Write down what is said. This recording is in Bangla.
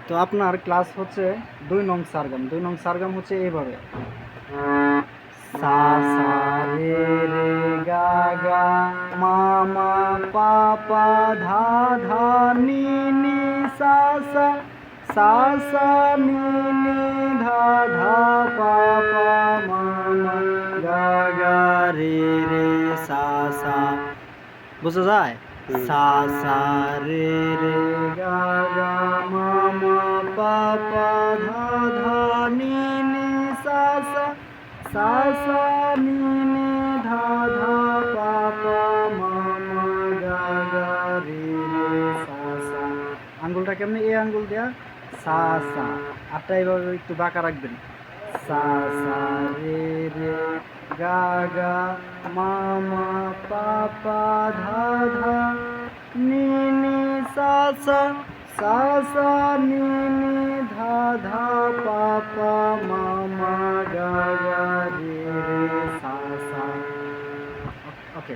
তো আপনার ক্লাস হচ্ছে 2 নং সারগাম। 2 নং সারগাম হচ্ছে এইভাবে, সা সা রে রে গা গা মা মা পা পা ধা ধা নি নি সা সা, সা সা নি নি ধা ধা পা পা মা মা গা গা রে রে সা সা। বুঝা যায়? সা সা রে রে গা গা মা মা পা পা ধা ধা নি নি সা সা, সা সা নি নি ধা ধা পা পা মা মা গা গা রে রে সা সা। আঙ্গুলটা কেমনি? এই আঙ্গুল দেয়া সা সা, আটটা এইভাবে একটু বাঁকা রাখবেন। সা সা রে রে গা গা মা মা পা পা ধা ধা নি নি সা সা, সা সা নি নি ধা ধা পা পা মা মা গা গা রে রে সা সা। ওকে।